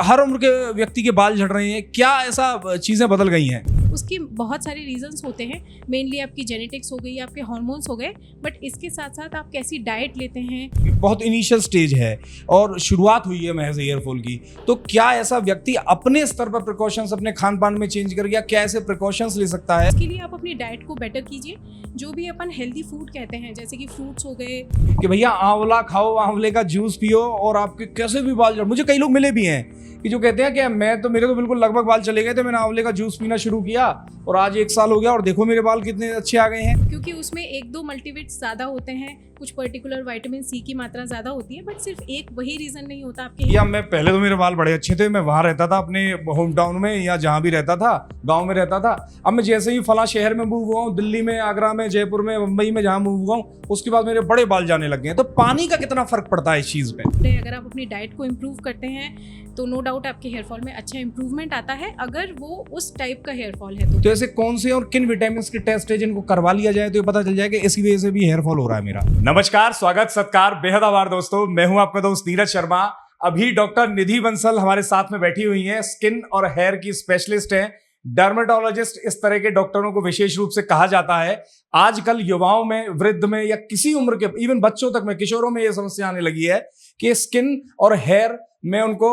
हर उम्र के व्यक्ति के बाल झड़ रहे हैं, क्या ऐसा चीज़ें बदल गई हैं? उसके बहुत सारे रीजंस होते हैं। मेनली आपकी जेनेटिक्स हो गई, आपके हार्मोन्स हो गए, बट इसके साथ साथ आप कैसी डाइट लेते हैं। बहुत इनिशियल स्टेज है और शुरुआत हुई है महज हेयर फॉल की, तो क्या ऐसा व्यक्ति अपने स्तर पर प्रिकॉशंस अपने खान पान में चेंज कर गया, क्या ऐसे प्रिकॉशंस ले सकता है? इसके लिए आप अपनी डाइट को बेटर कीजिए। जो भी अपन हेल्दी फूड कहते हैं, जैसे कि फ्रूट्स हो गए, कि भैया आंवला खाओ, आंवले का जूस पियो और आपके कैसे भी बाल झड़। मुझे कई लोग मिले भी हैं कि जो कहते हैं कि मेरे तो बिल्कुल लगभग बाल चले गए थे, मैंने आंवले का जूस पीना शुरू किया और आज 1 साल हो गया और देखो मेरे बाल कितने अच्छे आ गए हैं। क्योंकि उसमें 1-2 मल्टीविट्स ज़्यादा होते हैं, कुछ पर्टिकुलर विटामिन सी की मात्रा ज़्यादा होती है, बट सिर्फ एक वही रीज़न नहीं होता आपके। या मैं पहले तो मेरे बाल बड़े अच्छे थे, मैं वहाँ रहता था अपने होम टाउन में या जहाँ भी रहता था, गांव में रहता था। अब मैं जैसे ही फला शहर में मूव हुआ हूँ, दिल्ली में, आगरा में, जयपुर में, मुंबई में, जहाँ मूव हुआ हूँ, उसके बाद मेरे बड़े बाल जाने लग गए हैं। तो पानी का कितना फर्क पड़ता है इस चीज़ पे? अगर आप अपनी डाइट को इम्प्रूव करते हैं तो नो डाउट आपके हेयर फॉल में अच्छा इंप्रूवमेंट आता है, अगर वो उस टाइप का हेयर फॉल है तो ऐसे कौन से और किन विटामिन के टेस्ट है जिनको करवा लिया जाए तो ये पता चल जाए कि इसी वजह से भी हेयर फॉल हो रहा है मेरा? नमस्कार, स्वागत सत्कार, बेहद आभार दोस्तों। मैं हूं आपका दोस्त नीरज शर्मा। अभी डॉक्टर निधि बंसल हमारे साथ में बैठी हुई हैं, स्किन और हेयर की स्पेशलिस्ट हैं, डर्मेटोलॉजिस्ट इस तरह के डॉक्टरों को विशेष रूप से कहा जाता है। आजकल युवाओं में, वृद्ध में या किसी उम्र के, इवन बच्चों तक में, किशोरों में यह समस्या आने लगी है कि स्किन और हेयर में उनको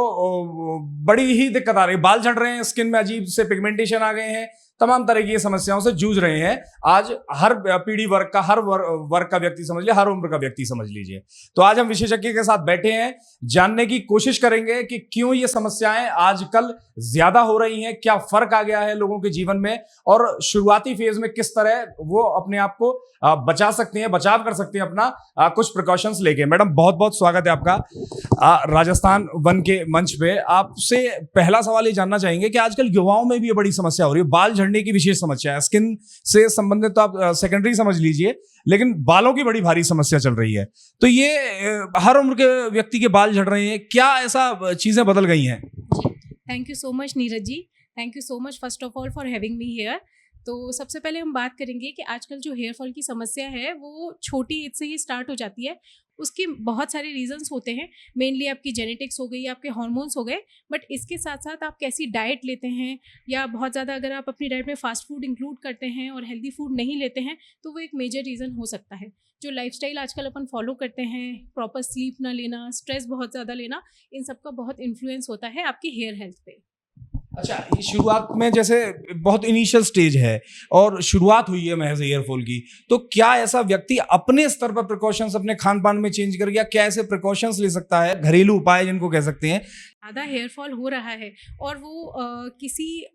बड़ी ही दिक्कत आ रही है। बाल झड़ रहे हैं, स्किन में अजीब से पिगमेंटेशन आ गए हैं, तमाम तरह की समस्याओं से जूझ रहे हैं। आज हर पीढ़ी वर्ग का, हर वर्ग का व्यक्ति समझ लीजिए, हर उम्र का व्यक्ति समझ लीजिए। तो आज हम विशेषज्ञ के साथ बैठे हैं, जानने की कोशिश करेंगे कि क्यों ये समस्याएं आजकल ज्यादा हो रही हैं, क्या फर्क आ गया है लोगों के जीवन में और शुरुआती फेज में किस तरह वो अपने आप को बचा सकते हैं, बचाव कर सकते हैं अपना कुछ प्रिकॉशंस लेके। मैडम, बहुत बहुत स्वागत है आपका राजस्थान वन के मंच पे। आपसे पहला सवाल ये जानना चाहेंगे कि आजकल युवाओं में भी ये बड़ी समस्या हो रही है, बाल झड़ने की विशेष समस्या है। स्किन से संबंधित तो आप सेकेंडरी समझ लीजिए, लेकिन बालों की बड़ी भारी समस्या चल रही है। तो ये हर उम्र के व्यक्ति के बाल झड़ रहे हैं, क्या ऐसा चीजें बदल गई हैं? Thank you so much Neeraj ji, thank you so much first of all for having me here. तो सबसे पहले हम बात करेंगे कि आजकल जो हेयर फॉल की समस्या है वो छोटी एज से ही स्टार्ट हो जाती है। उसके बहुत सारे रीजंस होते हैं। मेनली आपकी जेनेटिक्स हो गई, आपके हार्मोन्स हो गए, बट इसके साथ साथ आप कैसी डाइट लेते हैं, या बहुत ज़्यादा अगर आप अपनी डाइट में फास्ट फूड इंक्लूड करते हैं और हेल्दी फूड नहीं लेते हैं, तो वो एक मेजर रीज़न हो सकता है। जो लाइफस्टाइल आजकल अपन फॉलो करते हैं, प्रॉपर स्लीप ना लेना, स्ट्रेस बहुत ज़्यादा लेना, इन सब का बहुत इन्फ्लुएंस होता है आपकी हेयर हेल्थ पे। अच्छा, ये शुरुआत में जैसे बहुत इनिशियल स्टेज है और शुरुआत हुई है महज हेयर फॉल की, तो क्या ऐसा व्यक्ति अपने स्तर पर प्रिकॉशंस अपने खान पान में चेंज कर गया, क्या ऐसे प्रिकॉशंस ले सकता है, घरेलू उपाय जिनको कह सकते हैं? ज़्यादा हेयर फॉल हो रहा है और वो किसी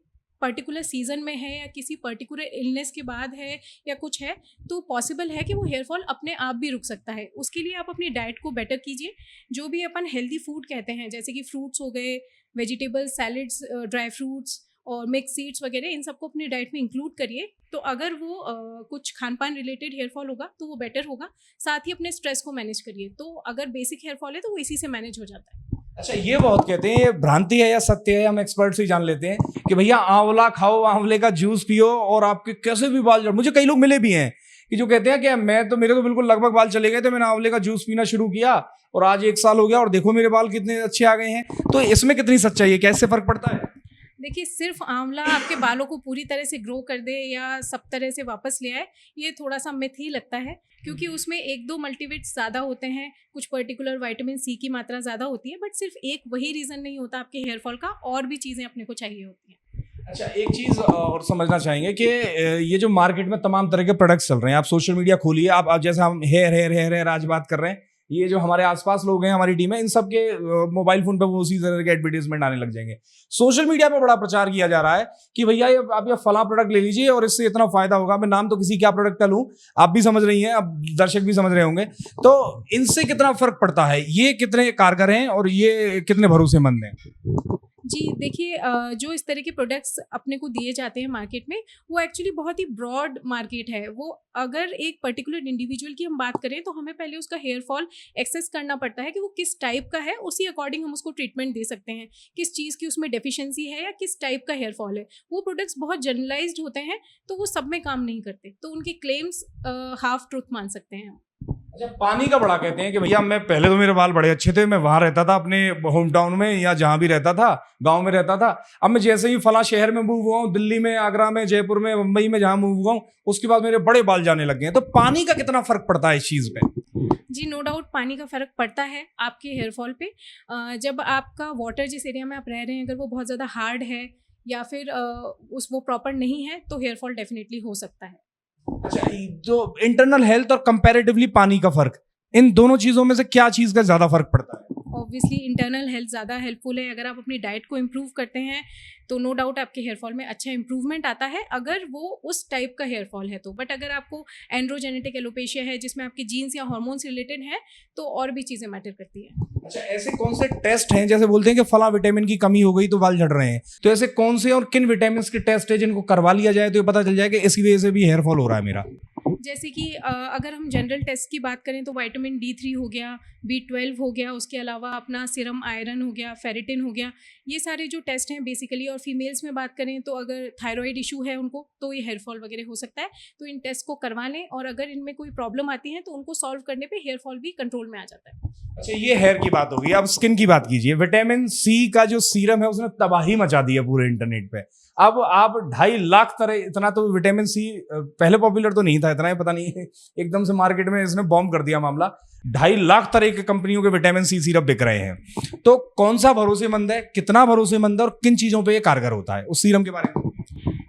पर्टिकुलर सीजन में है या किसी पर्टिकुलर इलनेस के बाद है या कुछ है, तो पॉसिबल है कि वो हेयर फॉल अपने आप भी रुक सकता है। उसके लिए आप अपनी डाइट को बेटर कीजिए। जो भी अपन हेल्दी फूड कहते हैं, जैसे कि फ्रूट्स हो गए, वेजिटेबल्स, सैलड्स, ड्राई फ्रूट्स और मिक्स सीड्स वगैरह, इन सबको अपनी डाइट में इंक्लूड करिए। तो अगर वो कुछ खान पान रिलेटेड हेयर फॉल होगा तो वो बेटर होगा। साथ ही अपने स्ट्रेस को मैनेज करिए। तो अगर बेसिक हेयर फॉल है तो वो इसी से मैनेज हो जाता है। अच्छा, ये बहुत कहते हैं, ये भ्रांति है या सत्य है, हम एक्सपर्ट से ही जान लेते हैं कि भैया आंवला खाओ, आंवले का जूस पियो और आपके कैसे भी बाल झड़। मुझे कई लोग मिले भी हैं कि जो कहते हैं कि मेरे तो बिल्कुल लगभग बाल चले गए थे, मैंने आंवले का जूस पीना शुरू किया और आज 1 साल हो गया और देखो मेरे बाल कितने अच्छे आ गए हैं। तो इसमें कितनी सच्चाई है, कैसे फर्क पड़ता है? देखिए, सिर्फ आंवला आपके बालों को पूरी तरह से ग्रो कर दे या सब तरह से वापस ले आए, ये थोड़ा सा मिथ ही लगता है, क्योंकि उसमें 1-2 मल्टीविट्स ज़्यादा होते हैं, कुछ पर्टिकुलर विटामिन सी की मात्रा ज़्यादा होती है, बट सिर्फ एक वही रीज़न नहीं होता आपके हेयर फॉल का, और भी चीज़ें अपने को चाहिए होती हैं। अच्छा, एक चीज और समझना चाहेंगे कि ये जो मार्केट में तमाम तरह के प्रोडक्ट्स चल रहे हैं, आप सोशल मीडिया खोलिए, आप जैसे हम हेयर हेयर हेयर हेयर आज बात कर रहे हैं, ये जो हमारे आसपास लोग हैं, हमारी टीम है, इन सब के मोबाइल फोन पे वो उसी तरह के एडवर्टाइजमेंट आने लग जाएंगे। सोशल मीडिया पे बड़ा प्रचार किया जा रहा है कि भैया आप ये फला प्रोडक्ट ले लीजिए और इससे इतना फायदा होगा। मैं नाम तो किसी क्या प्रोडक्ट का लूं, आप भी समझ रही हैं, अब दर्शक भी समझ रहे होंगे। तो इनसे कितना फर्क पड़ता है, ये कितने कारगर हैं और ये कितने भरोसेमंद हैं? जी देखिए, जो इस तरह के प्रोडक्ट्स अपने को दिए जाते हैं मार्केट में, वो एक्चुअली बहुत ही ब्रॉड मार्केट है। वो अगर एक पर्टिकुलर इंडिविजुअल की हम बात करें तो हमें पहले उसका हेयर फॉल एक्सेस करना पड़ता है कि वो किस टाइप का है, उसी अकॉर्डिंग हम उसको ट्रीटमेंट दे सकते हैं। किस चीज़ की उसमें डेफिशिएंसी है या किस टाइप का हेयर फॉल है। वो प्रोडक्ट्स बहुत जनरलाइज्ड होते हैं, तो वो सब में काम नहीं करते, तो उनके क्लेम्स हाफ ट्रूथ मान सकते हैं हम। अच्छा, पानी का बड़ा कहते हैं कि भैया मैं पहले तो मेरे बाल बड़े अच्छे थे, मैं वहां रहता था अपने होम टाउन में या जहां भी रहता था, गांव में रहता था। अब मैं जैसे ही फला शहर में मूव हुआ हूँ, दिल्ली में, आगरा में, जयपुर में, मुंबई में, जहां मूव हुआ हूँ, उसके बाद मेरे बड़े बाल जाने लग गए हैं। तो पानी का कितना फर्क पड़ता है इस चीज पे? जी, नो डाउट पानी का फ़र्क पड़ता है आपके हेयर फॉल पे। जब आपका वाटर जिस एरिया में आप रह रहे हैं अगर वो बहुत ज़्यादा हार्ड है या फिर वो प्रॉपर नहीं है तो हेयर फॉल डेफिनेटली हो सकता है। अच्छा, जो इंटरनल हेल्थ और कंपैरेटिवली पानी का फर्क, इन दोनों चीजों में से क्या चीज का ज्यादा फर्क पड़ता है? ऑब्वियसली इंटरनल हेल्थ ज़्यादा हेल्पफुल है। अगर आप अपनी डाइट को इम्प्रूव करते हैं तो नो डाउट आपके हेयर फॉल में अच्छा इंप्रूवमेंट आता है, अगर वो उस टाइप का हेयर फॉल है तो। बट अगर आपको एंड्रोजेनेटिक एलोपेशिया है जिसमें आपके जीन्स या हॉर्मोन्स रिलेटेड है तो और भी चीज़ें मैटर करती हैं। अच्छा, ऐसे कौन से टेस्ट हैं, जैसे बोलते हैं कि फला विटामिन की कमी हो गई तो बाल झड़ रहे हैं, तो ऐसे कौन से और किन विटामिन के टेस्ट है जिनको करवा लिया जाए तो ये पता चल जाए कि इसी वजह से भी हेयर फॉल हो रहा है मेरा? जैसे कि अगर हम जनरल टेस्ट की बात करें तो विटामिन D3 हो गया, B12 हो गया, उसके अलावा अपना सीरम आयरन हो गया, फेरिटिन हो गया, ये सारे जो टेस्ट हैं बेसिकली। और फीमेल्स में बात करें तो अगर थायराइड इशू है उनको तो ये हेयर फॉल वगैरह हो सकता है, तो इन टेस्ट को करवा लें और अगर इनमें कोई प्रॉब्लम आती है तो उनको सॉल्व करने पे हेयर फॉल भी कंट्रोल में आ जाता है। अच्छा, ये हेयर की बात होगी, अब स्किन की बात कीजिए। विटामिन सी का जो सीरम है उसने तबाही मचा दी है पूरे इंटरनेट पे। अब आप 2.5 लाख तरह, इतना तो विटामिन सी पहले पॉपुलर तो नहीं था इतना, पता नहीं एकदम से मार्केट में इसने बॉम्ब कर दिया मामला। 2.5 लाख तरह की कंपनियों के विटामिन सी सिरप बिक रहे हैं। तो कौन सा भरोसेमंद है, कितना भरोसेमंद है और किन चीजों पे ये कारगर होता है, उस सीरम के बारे में?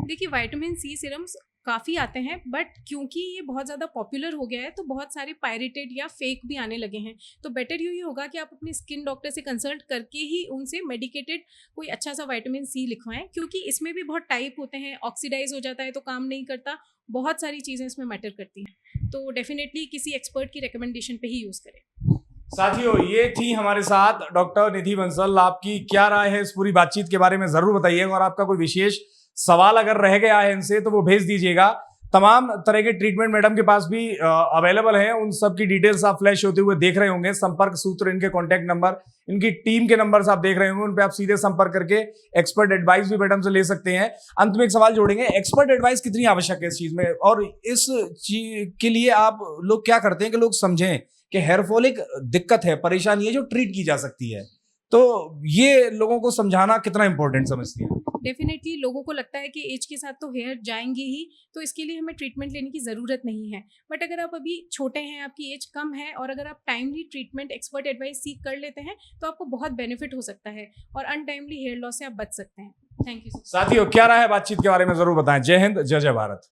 देखिए, विटामिन सी सीरम्स काफ़ी आते हैं बट क्योंकि ये बहुत ज़्यादा पॉपुलर हो गया है तो बहुत सारे पायरेटेड या फेक भी आने लगे हैं। तो बेटर यही होगा कि आप अपने स्किन डॉक्टर से कंसल्ट करके ही उनसे मेडिकेटेड कोई अच्छा सा विटामिन सी लिखवाएं, क्योंकि इसमें भी बहुत टाइप होते हैं। ऑक्सीडाइज हो जाता है तो काम नहीं करता, बहुत सारी चीज़ें इसमें मैटर करती हैं। तो डेफिनेटली किसी एक्सपर्ट की रिकमेंडेशन पे ही यूज़ करें। साथियों, ये थी हमारे साथ डॉक्टर निधि बंसल। आपकी क्या राय है इस पूरी बातचीत के बारे में जरूर बताइएगा, और आपका कोई विशेष सवाल अगर रह गया है इनसे तो वो भेज दीजिएगा। तमाम तरह के ट्रीटमेंट मैडम के पास भी अवेलेबल हैं, उन सब की डिटेल्स आप फ्लैश होते हुए देख रहे होंगे। संपर्क सूत्र, इनके कॉन्टैक्ट नंबर, इनकी टीम के नंबर आप देख रहे होंगे, उन पे आप सीधे संपर्क करके एक्सपर्ट एडवाइस भी मैडम से ले सकते हैं। अंत में एक सवाल जोड़ेंगे, एक्सपर्ट एडवाइस कितनी आवश्यक है इस चीज में, और इस चीज के लिए आप लोग क्या करते हैं कि लोग समझें कि हेयर फॉल एक दिक्कत है, परेशानी है जो ट्रीट की जा सकती है, तो ये लोगों को समझाना कितना इंपॉर्टेंट समझती है? डेफिनेटली लोगों को लगता है कि एज के साथ तो हेयर जाएंगे ही, तो इसके लिए हमें ट्रीटमेंट लेने की ज़रूरत नहीं है। बट अगर आप अभी छोटे हैं, आपकी एज कम है और अगर आप टाइमली ट्रीटमेंट एक्सपर्ट एडवाइस सीख कर लेते हैं तो आपको बहुत बेनिफिट हो सकता है और अनटाइमली हेयर लॉस से आप बच सकते हैं। Thank you. साथियों, क्या राय है बातचीत के बारे में जरूर बताएं। जय हिंद, जय जय भारत।